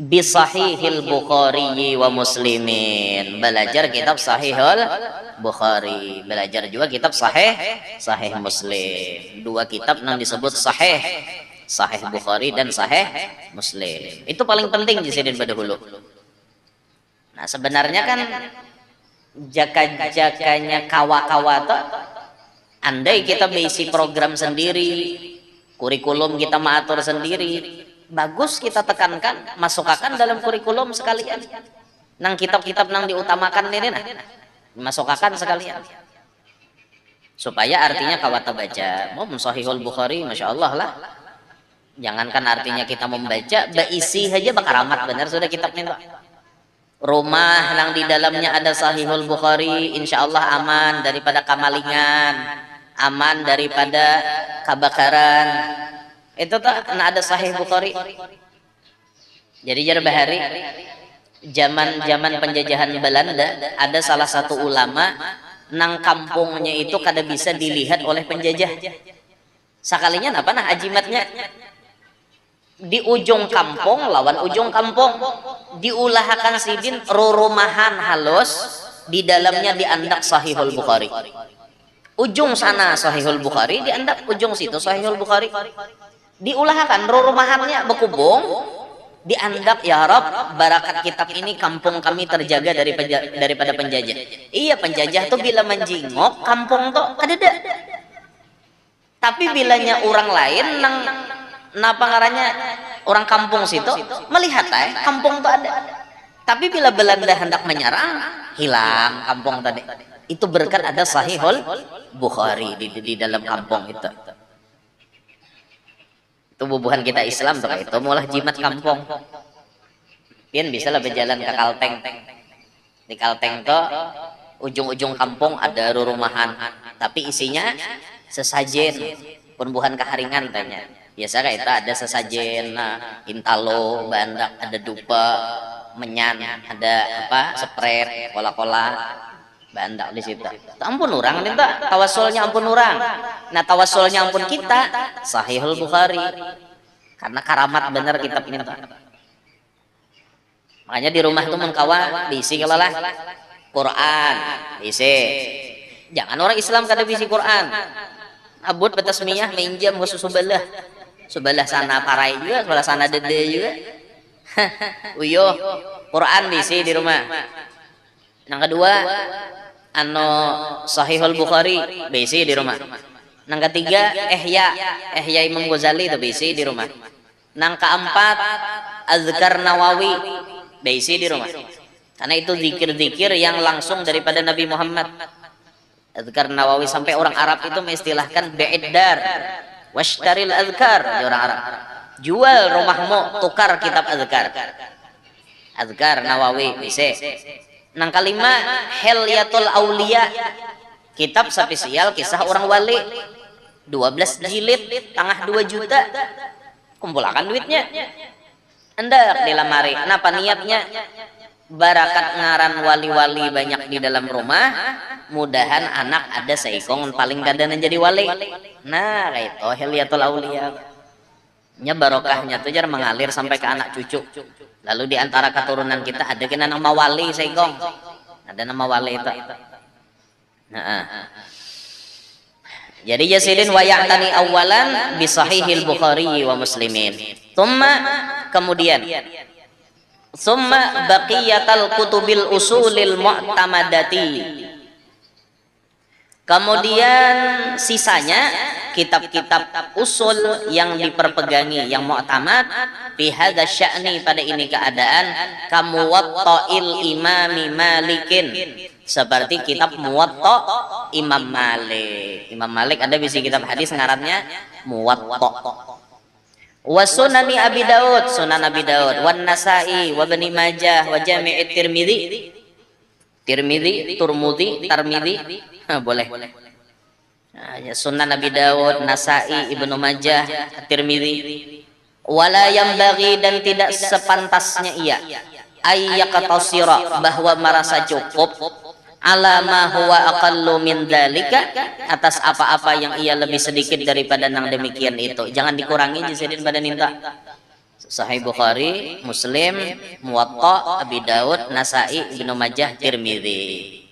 Bisahihil Bukhari wa Muslimin. Belajar kitab Sahihul Bukhari, belajar juga kitab Sahih Muslim. Dua kitab yang disebut Sahih Bukhari dan Sahih Muslim. Itu paling penting di sini pada hulu. Nah, sebenarnya kan jaka-jakanya kawa-kawa tuh, andai kita berisi program sendiri, kurikulum kita mengatur sendiri, bagus kita tekankan, masukkan dalam kurikulum sekalian. Nang kitab-kitab nang diutamakan ini nah, masukkan sekalian. Supaya artinya kawata baca. Mau Sahihul Bukhari, Masya Allah lah. Jangankan artinya kita membaca, berisi saja bakaramat benar sudah kitabnya tuh. Rumah yang di dalamnya ada Sahihul Bukhari, insya Allah aman daripada kamalingan, aman daripada kebakaran. Itu tuh ada Sahih Bukhari. Jadi jar bahari zaman penjajahan Belanda, ada salah satu ulama nang kampungnya itu kada bisa dilihat oleh penjajah. Sekalinya apa nah ajimatnya? Di ujung kampung lawan ujung kampung diulahakan Sidin rurumahan halus, di dalamnya diandak Sahihul Bukhari. Ujung sana Sahihul Bukhari, diandak ujung situ Sahihul Bukhari. Diulahakan rurumahannya bekubung, diandak ya Rab, barakat kitab ini kampung kami terjaga daripada penjajah. Iya, penjajah tuh bila menjingok kampung tuh kadeda. Tapi bilanya orang lain nang napa ngarannya orang kampung situ melihat kampung tuh ada. Tapi bila Belanda hendak menyerang, hilang kampung tadi. Itu berkat ada Sahihul Bukhari di dalam kampung itu. Tubuhan kita Islam tuh itu mulah jimat kampung. Pian bisa lah berjalan ke Kalteng. Di Kalteng tuh ujung-ujung kampung ada rumahan, tapi isinya sesajen pembuhan keharingan tanya. Biasa kayak itu ada sesajen, nah, intalo, bandak, ada dupa, menyan, ada apa, spread, kola-kola, bandak di situ. Ampun orang minta tawasulnya ampun orang. Nah tawasulnya ampun kita Sahihul Bukhari. Karena karamat bener kitab minta. Makanya di rumah tuh mengkawa bisi kalau lah Quran, bisi. Jangan orang Islam kada bisi Quran. Abut batas miyah minjam khusus sebelah sana parai juga, sebelah sana dede juga. Uyo Quran bisi di rumah. Yang kedua Sahihul Bukhari bisi di rumah. Yang ketiga Ihya Imam Ghazali itu bisi di rumah. Yang keempat Azkar Nawawi bisi di rumah. Karena itu zikir-zikir yang langsung daripada Nabi Muhammad. Azkar Nawawi sampai orang Arab itu mengistilahkan bi'idar washtaril azkar di orang Arab. Jual rumahmu tukar kitab azkar. Azkar Nawawi bisa. Nang kelima Hilyatul Aulia, kitab spesial kisah orang wali, 12 jilid, tengah 2 juta. Kumpulkan duitnya. Hendak dilamari. Kenapa niatnya? Barakat ngaran wali-wali banyak di dalam rumah, mudahan anak ada seikong paling kadang jadi wali. Nah, kayak itu Hilyatul Aulia. Nya barokahnya tuh jar mengalir sampai ke anak cucu. Lalu di antara keturunan kita ada kena nama wali seikong. Ada nama wali itu. Nah, jadi jasidin wa ya'tani awalan bi sahihil Bukhari wa Muslimin. Kemudian summa baqiyatal kutubil usulil mu'tamadati. Kemudian sisanya kitab-kitab usul yang diperpegangi, yang mu'tamad fi hadza sya'ni, pada ini keadaan, kamu Muwatta'il Imami Malikin, seperti kitab Muwatta Imam Malik. Imam Malik ada bisi kitab hadis ngarannya Muwatta. Wa sunani Abi Daud, Sunan Abi Daud, wan Nasa'i, wa Bani Majah, wa Jami'it Tirmidzi. Turmudi, boleh. Nah, ya, Sunan Abi Daud, Nasa'i, Ibnu Majah, Tirmidzi. Wala yambaghi, dan tidak sepantasnya ia ayyaqtasira, bahwa merasa cukup, ala ma huwa aqallu min dzalika, atas apa-apa yang ia lebih sedikit daripada yang demikian itu. Jangan dikurangi jisadin pada ninta. Sahih Bukhari, Muslim, Muwatta, Abi Daud, Nasa'i, Ibnu Majah, Tirmidzi.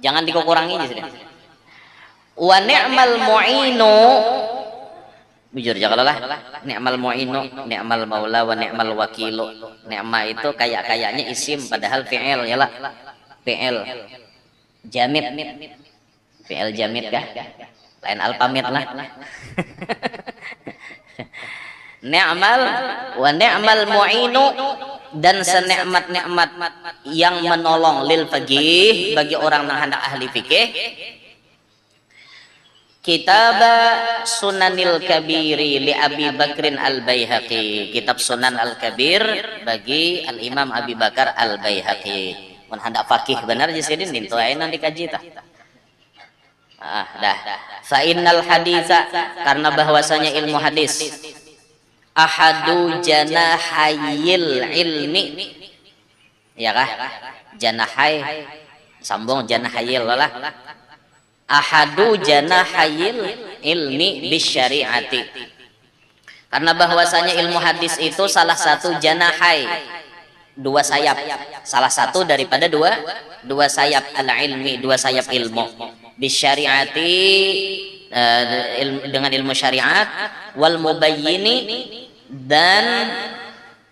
Jangan dikurangi jisadin. Wa ni'mal mu'inu, bujur jakalah, ni'mal mu'inu, ni'mal maula, wa ni'mal wakilu. Ni'ma itu kayak-kayaknya isim padahal fi'il ya lah. Fi'il jamid. Fi'il jamid kah? Lain alpamid lah. Ni'mal wa ni'mal mu'inu, dan senikmat-nikmat yang menolong lil faqih, bagi orang yang hendak ahli fikih, kitab Sunanil Kabiri li Abi Bakrin Al-Baihaqi, kitab Sunan Al-Kabir bagi Al-Imam Abi Bakar Al-Baihaqi. Mun hendak fakih benar jisidin itu ayeuna dikaji tah. Dah. Fa innal haditsa, karena bahwasanya ilmu hadis, ahadu janahayil ilmi, ya kah? Janahai sambung janahayil lah. Ahadu janahayil ilmi bisyariati, karena bahwasanya ilmu hadis itu salah satu janahai, 2 sayap, salah satu daripada dua sayap al-ilmi, 2 sayap ilmu, bisyariati, dengan ilmu syariat, wal mubayyini, dan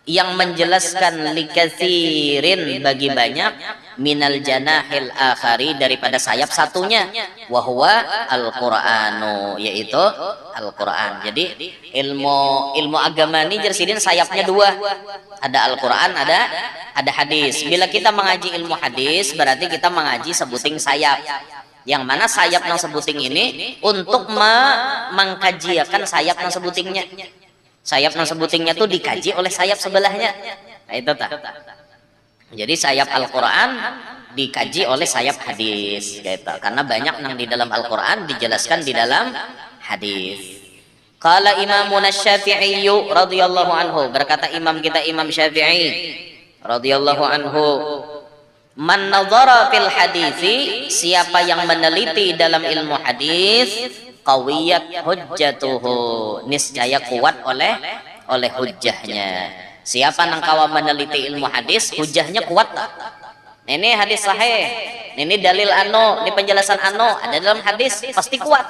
yang menjelaskan likatsirin, bagi banyak, minal janahil akhari, daripada sayap satunya, wahwa al-Qur'anu, yaitu Al-Qur'an. Jadi ilmu agama ini jersidin sayapnya 2, ada Al-Qur'an, ada hadis. Bila kita mengaji ilmu hadis, berarti kita mengaji sebuting sayap. Yang mana sayap nang sebuting ini untuk mengkajiakan sayap nang sebutingnya. Sayap nang sebutingnya tuh dikaji oleh sayap sebelahnya. Nah itu tak. Jadi sayap Al-Quran dikaji oleh sayap hadis, gitu. Karena banyak nang di dalam Al-Quran dijelaskan di dalam hadis. Qala Imamuna Syafi'i radhiyallahu anhu, berkata imam kita Imam Syafi'i radhiyallahu anhu, man nadhara fil hadisi, siapa yang meneliti dalam ilmu hadis, qawiyat hujjatuhu, niscaya kuat oleh hujjahnya. Siapa nang kawa meneliti ilmu hadis, hujjahnya kuat tak? Ini hadis sahih, ini dalil ano, ini penjelasan ano ada dalam hadis, pasti kuat.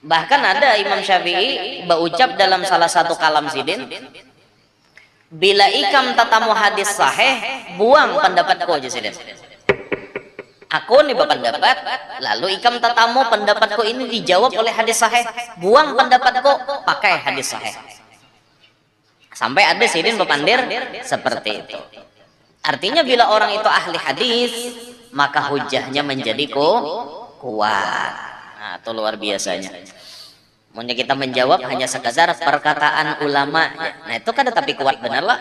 Bahkan ada Imam Syafi'i berucap dalam salah satu kalam sidin, bila ikam tatamu hadis sahih, buang pendapatku aja sidin. Aku nih berpendapat, lalu ikam tatamu pendapatku ini dijawab oleh hadis sahih, buang pendapatku, pakai hadis sahih. Sampai ada sidin berpandir seperti itu. Artinya bila orang itu ahli hadis, maka hujahnya menjadi kuat. Nah, itu luar biasanya. Maunya kita menjawab hanya sekadar perkataan ulama. Nah, itu kan tapi kuat benar lah.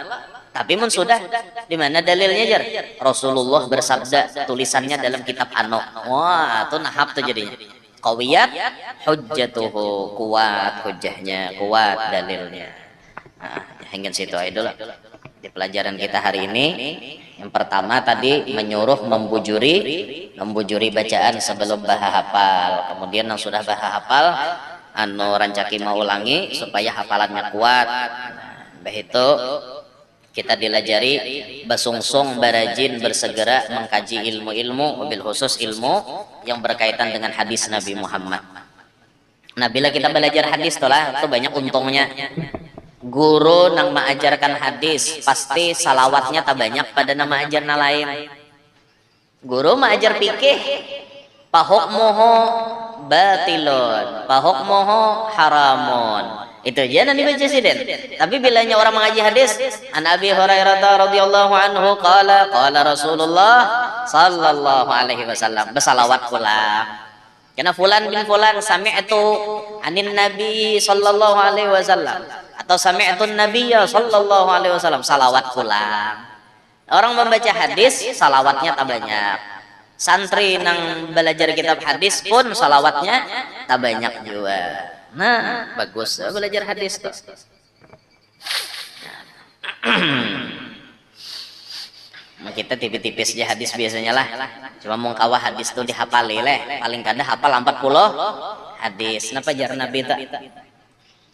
Tapi mun sudah di mana dalilnya jar? Rasulullah bersabda, tulisannya dalam kitab ano. Wah, itu nahab tuh jadinya. Qawiyat hujjatuhu, kuat hujahnya, kuat dalilnya. Nah, hingga situ aja dulu. Di pelajaran kita hari ini, yang pertama tadi menyuruh membujuri bacaan sebelum baha hafal. Kemudian yang sudah baha hafal, anu rancaki mau ulangi supaya hafalannya kuat. Nah, itu kita dilajari basungsung barajin bersegera mengkaji ilmu-ilmu, mobil khusus ilmu yang berkaitan dengan hadis Nabi Muhammad. Nah, bila kita belajar hadis tolah, itu banyak untungnya. Guru nang mengajarkan hadis pasti salawatnya tak banyak pada nama ajarna lain. Guru mengajar fikih, pahukmuhu batilun, pahukmuhu haramun. Itu aja nanti baca sidin. Tapi bilanya orang mengaji hadis, an Abi Hurairah radhiyallahu anhu qala Rasulullah sallallahu alaihi wasallam, bersalawat pula. Karena fulan bin fulan sami'tu anin Nabi sallallahu alaihi wasallam, atau sami'tun nabiyya sallallahu alaihi wasallam, salawat pulang. Orang membaca hadis salawatnya tak banyak. Santri nang belajar kitab hadis pun salawatnya tak banyak juga. Nah, bagus belajar hadis tuh. Nah, kita tipis-tipis aja hadis biasanya lah. Cuma mau kawah hadis tuh dihafali leh. Paling kada hafal 40 hadis. Napa jar Nabi tak?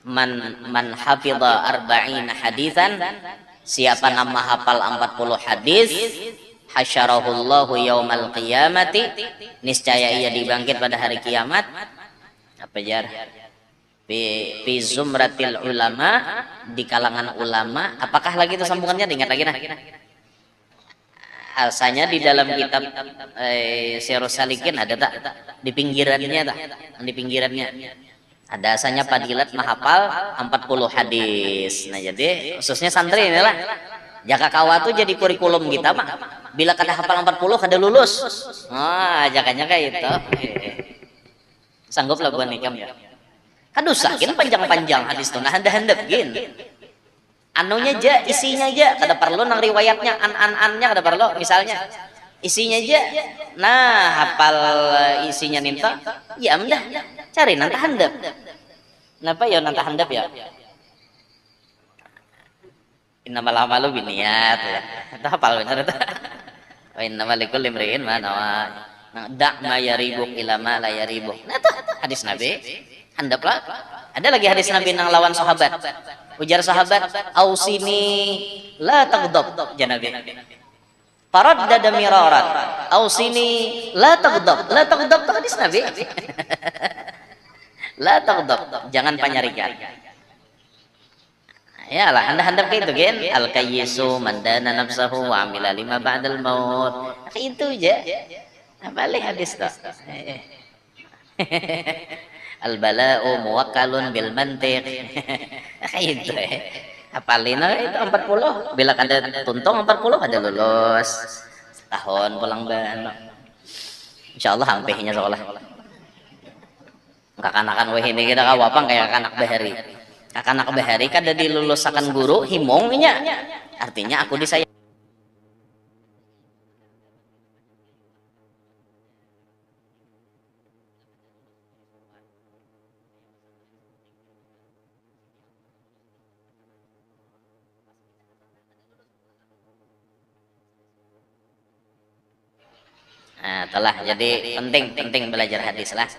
Man hafidha arba'ina hadisan, siapa nama hafal 40 hadis, hasyarahullahu yaumal qiyamati, niscaya ia dibangkit pada hari kiamat. Apa jar? Fi zumratil ulama, di kalangan ulama. Apakah lagi itu sambungannya? Diingat lagi nah. Asalnya di dalam kitab Sirus Salikin ada tak? Di pinggirannya tak? Di pinggirannya ada asalnya padilat mahafal 40 hadis. Nah, jadi khususnya santri inilah. Jaka kawa tuh jadi kurikulum kita mah. Bila kada hafal 40 kada lulus. Ah, jakanya kayak itu. Sanggup lah buat nikam ya. Kadusakin panjang-panjang hadis tuh. Nah, handap-handap gin. Anunya aja, isinya aja, kada perlu nang riwayatnya, an-an-annya kada perlu. Misalnya isinya aja, nah hafal isinya ninta, ya amdah, cari nanta handap. Kenapa ya nanta handap ya? Innamal amalu binniyat ya. Itu hafal benar itu. Wa innamal likulli imri'in ma nawa. Da' ma yaribuk ila ma la yaribuk. Nah, itu hadis Nabi. Handap lah. Ada lagi hadis Nabi nang lawan sahabat. Ujar sahabat, ausini la taghdab, janabi. Faraddada miraran, ausini la taghdab. La taghdab itu hadis Nabi. La taghdab, jangan panyarikan. Ya lah, anda kayak itu kan? Al kayyisu mandana nafsahu wa amila lima ba'dal maut. Kayak itu aja. Apa lagi hadis tuh? Al bala'u muwakkalun bil mantiq. Itu hafalin itu 40. Bila ada tuntung 40 ada lulus. Setahun pulang ban. insyaallah hampihnya sekolah kakanakan weh ini kita kawapang kayak kanak bahari kakanak bahari kada dilulusakan guru himongnya artinya aku disayang. Nah, telah jadi penting belajar hadis lah.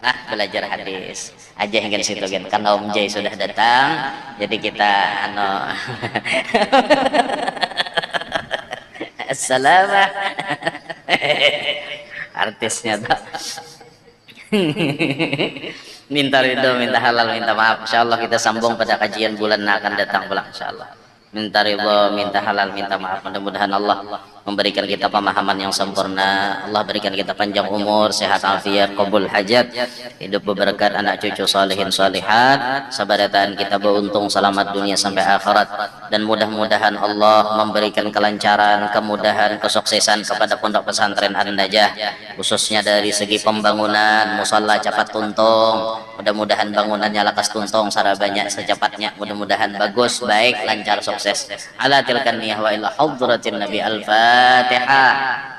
Nah, belajar hadis aja hingga situ kan karena Om Jai sudah datang jadi kita assalamualaikum artisnya tak minta ridho minta halal minta maaf insyaallah kita sambung pada kajian bulan yang akan datang pulang insyaallah minta ridho minta halal minta maaf mudah-mudahan Allah memberikan kita pemahaman yang sempurna Allah berikan kita panjang umur sehat afiat qabul hajat hidup berberkat anak cucu salihin salihat sabarataan kita beruntung selamat dunia sampai akhirat dan mudah-mudahan Allah memberikan kelancaran kemudahan kesuksesan kepada pondok pesantren An-Najah khususnya dari segi pembangunan musalla cepat tuntung mudah-mudahan bangunannya lakas tuntung secara banyak secepatnya mudah-mudahan bagus baik lancar sukses ala tilkan niyah wa ila hadratin nabi al-fatihah.